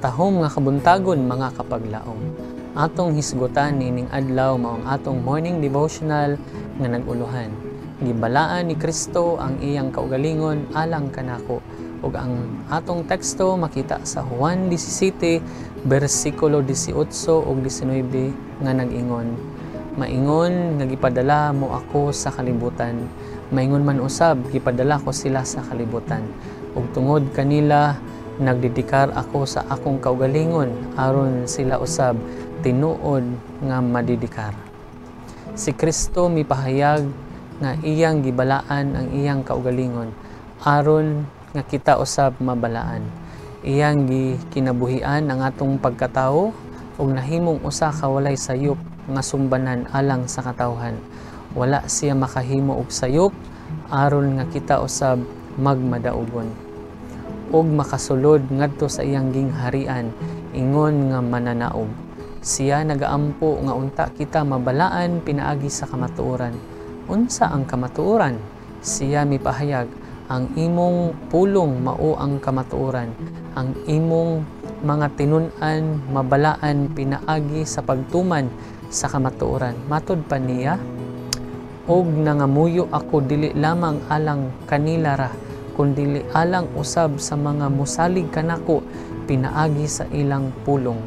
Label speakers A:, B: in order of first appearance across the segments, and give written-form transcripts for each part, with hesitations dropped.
A: Matahom nga kabuntagon mga kapaglaom. Atong hisgutan nining adlaw mao ang atong morning devotional nga naguluhan. Gibalaan ni Kristo ang iyang kaugalingon alang kanako, ug ang atong teksto makita sa Juan 17 bersikulo 18 ug 19 nga nag-ingon, maingon nga gipadala mo ako sa kalibutan, maingon man usab gipadala ko sila sa kalibutan, ug tungod kanila nagdidikar ako sa akong kaugalingon aron sila usab tinuod nga madidikar. Si Kristo mipahayag nga iyang gibalaan ang iyang kaugalingon aron nga kita usab mabalaan. Iyang kinabuhian ang atong pagkatao ug nahimong usa ka walay sayop nga sumbanan alang sa katawhan. Wala siya makahimo og sayop aron nga kita usab magmadaugon ug makasulod ngadto sa iyang gingharian ingon nga mananaog. Siya nagaampo nga unta kita mabalaan pinaagi sa kamatuoran. Unsa ang kamatuoran? Siya mipahayag, ang imong pulong mao ang kamatuoran. Ang imong mga tinun-an mabalaan pinaagi sa pagtuman sa kamatuoran. Matud pa niya, og nangamuyo ako dili lamang alang kanila ra, kundi alang usab sa mga musalig kanako pinaagi sa ilang pulong.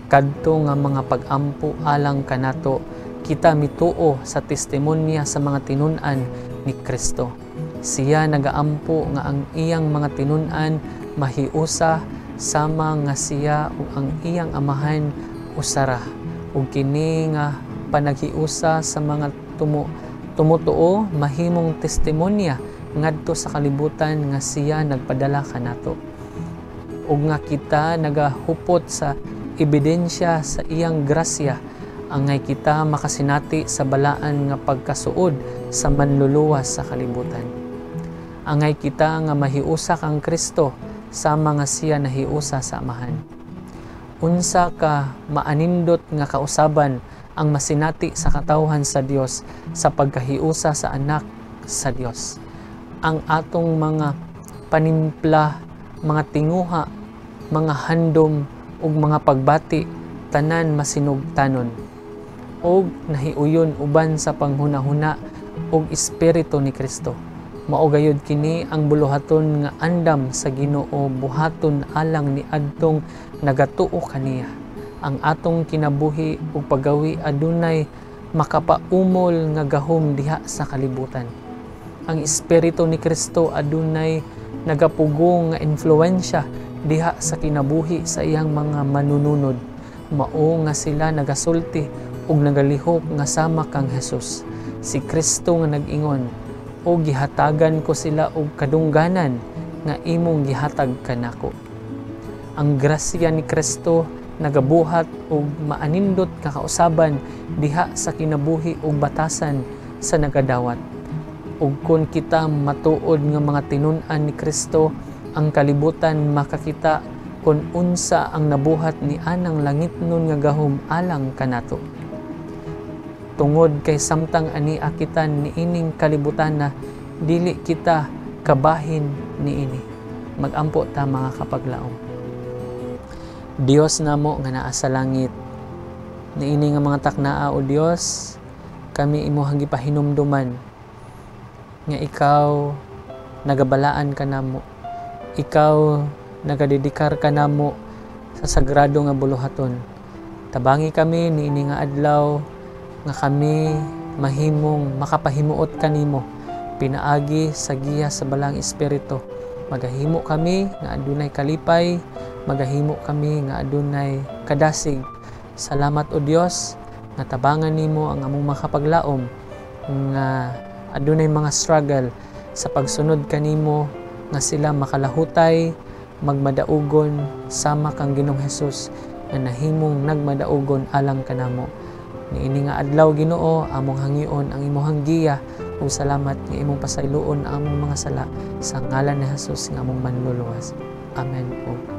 A: Kadto nga mga pag-ampo alang kanato, kita mituo sa testimonya sa mga tinun-an ni Kristo. Siya nagaampo nga ang iyang mga tinun-an mahiusa sama nga siya ug ang iyang amahan usara, ug kini nga panaghiusa sa mga tumutuo mahimong testimonya ngadto sa kalibutan nga siya nagpadala kanato, ug nga kita nagahupot sa ebidensya sa iyang grasya, angay kita makasinati sa balaan nga pagkasuod sa manluluwas sa kalibutan. Angay kita nga mahiusa kang Kristo sama nga siya nahiusa sa amahan. Unsa ka maanindot nga kausaban ang masinati sa katawhan sa Dios sa pagkahiusa sa anak sa Dios. Ang atong mga panimpla, mga tinguha, mga handom ug mga pagbati tanan masinugtanon og nahiuyon uban sa panghunahuna ug espiritu ni Kristo. Mao gayud kini ang buluhaton nga andam sa Ginoo buhaton alang ni adtong nagatuo kaniya. Ang atong kinabuhi ug paggawi adunay makapaumol nga gahom diha sa kalibutan. Ang espiritu ni Kristo adunay nagapugong nga influensya diha sa kinabuhi sa iyang mga manununod. Mao nga sila nagasulti ug nagalihok nga sama kang Hesus. Si Kristo nga nag-ingon, o gihatagan ko sila og kadungganan nga imong gihatag kanako. Ang grasya ni Kristo nagabuhat og maanindot nga kausaban diha sa kinabuhi ug batasan sa nagadawat. Ug kung kita matuod nga mga tinun-an ni Kristo, ang kalibutan makakita kung unsa ang nabuhat ni anang langitnon nga gahom alang kanato. Tungod kay samtang ani akitan ni ining kalibutan na dili kita kabahin ni ini. Magampo ta mga kapaglaom. Dios namo nga naa sa langit, niini nga mga taknaa o Dios, kami imuhang gipahinumduman nga ikaw nagabalaan ka namo, ikaw nagadedikar ka namo sa sagrado nga buluhaton. Tabangi kami niini nga adlaw nga kami mahimong makapahimuot kanimo pinaagi sa giya sa balang espiritu. Magahimo kami nga adunay kalipay, magahimo kami nga adunay kadasig. Salamat o Dios nga tabangan nimo ang among makapaglaom nga adunay mga struggle sa pagsunod kanimo, nga sila makalahutay, magmadaugon sama kang Ginoong Hesus nga nahimong nagmadaugon alang kanamo. Niini nga adlaw Ginoo, among hangion ang imong giya ug salamat nga imong pasayloon ang among mga sala sa ngalan ni Hesus nga among manluluwas. Amen po.